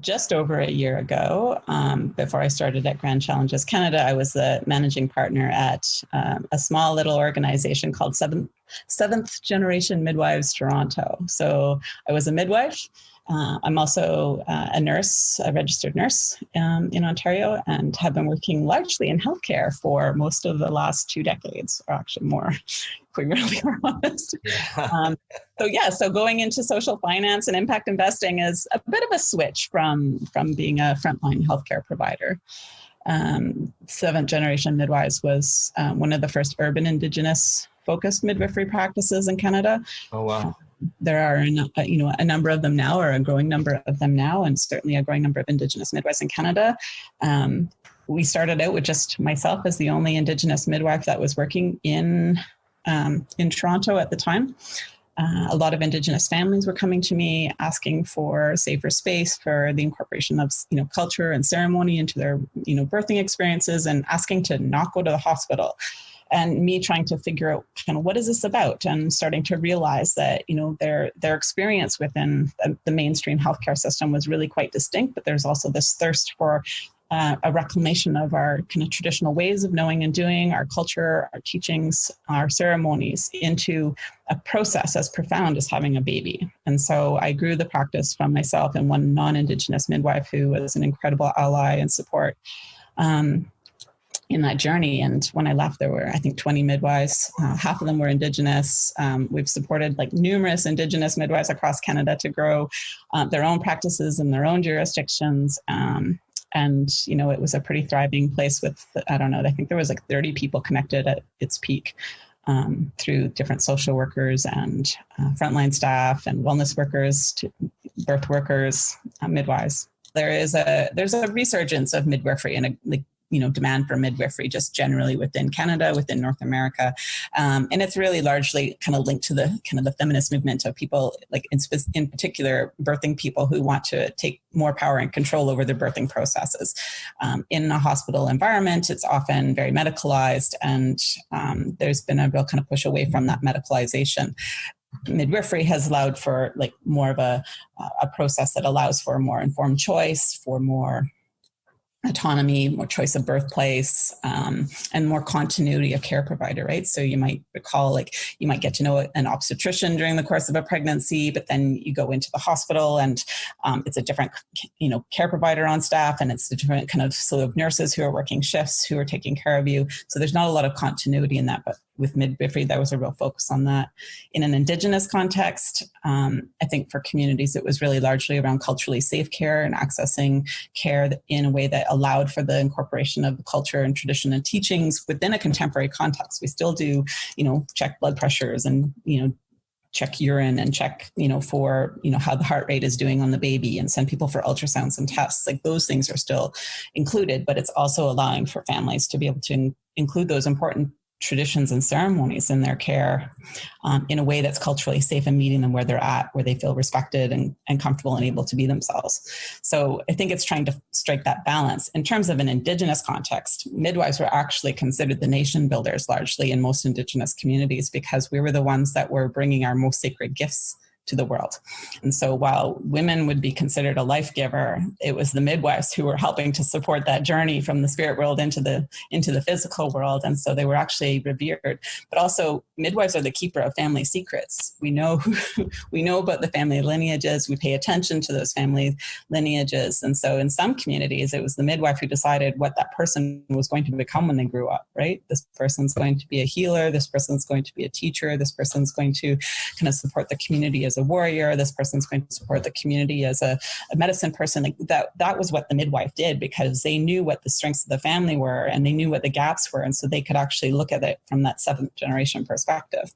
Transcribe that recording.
just over a year ago, before I started at Grand Challenges Canada, I was the managing partner at a small little organization called Seventh Generation Midwives Toronto. So I was a midwife. I'm also a nurse, a registered nurse in Ontario, and have been working largely in healthcare for most of the last 2 decades, or actually more, if we really are honest. Yeah. So going into social finance and impact investing is a bit of a switch from being a frontline healthcare provider. Seventh Generation Midwives was one of the first urban Indigenous focused midwifery practices in Canada. Oh, wow. There are a number of them now, or a growing number of them now, and certainly a growing number of Indigenous midwives in Canada. We started out with just myself as the only Indigenous midwife that was working in Toronto at the time. A lot of Indigenous families were coming to me asking for safer space for the incorporation of culture and ceremony into their birthing experiences, and asking to not go to the hospital. And me trying to figure out kind of what is this about, and starting to realize that their experience within the mainstream healthcare system was really quite distinct. But there's also this thirst for a reclamation of our kind of traditional ways of knowing and doing, our culture, our teachings, our ceremonies, into a process as profound as having a baby. And so I grew the practice from myself and one non-Indigenous midwife who was an incredible ally and support in that journey. And when I left, there were, I think, 20 midwives. Half of them were Indigenous. We've supported numerous Indigenous midwives across Canada to grow their own practices in their own jurisdictions. And, it was a pretty thriving place with, I think there was 30 people connected at its peak, through different social workers and frontline staff and wellness workers, to birth workers, midwives. There's a resurgence of midwifery and demand for midwifery just generally within Canada, within North America. And it's really largely kind of linked to the feminist movement of people, in particular, birthing people who want to take more power and control over their birthing processes. In a hospital environment, it's often very medicalized, and there's been a real kind of push away from that medicalization. Midwifery has allowed for more of a process that allows for more informed choice, for more autonomy, more choice of birthplace, and more continuity of care provider, right? So you might recall, you might get to know an obstetrician during the course of a pregnancy, but then you go into the hospital and it's a different, care provider on staff, and it's a different kind of slew of nurses who are working shifts, who are taking care of you. So there's not a lot of continuity in that, but with midwifery, there was a real focus on that. In an Indigenous context, I think for communities, it was really largely around culturally safe care and accessing care in a way that allowed for the incorporation of the culture and tradition and teachings within a contemporary context. We still do, check blood pressures and, check urine and check, for, how the heart rate is doing on the baby, and send people for ultrasounds and tests. Those things are still included, but it's also allowing for families to be able to include those important traditions and ceremonies in their care in a way that's culturally safe and meeting them where they're at, where they feel respected and comfortable and able to be themselves. So I think it's trying to strike that balance. In terms of an Indigenous context, midwives were actually considered the nation builders largely in most Indigenous communities, because we were the ones that were bringing our most sacred gifts to the world. And so while women would be considered a life giver, it was the midwives who were helping to support that journey from the spirit world into the physical world. And so they were actually revered. But also, midwives are the keeper of family secrets. We know about the family lineages. We pay attention to those family lineages. And so in some communities, it was the midwife who decided what that person was going to become when they grew up, right? This person's going to be a healer. This person's going to be a teacher. This person's going to kind of support the community as a warrior. This person's going to support the community as a medicine person. That was what the midwife did, because they knew what the strengths of the family were, and they knew what the gaps were. And so they could actually look at it from that seventh generation perspective.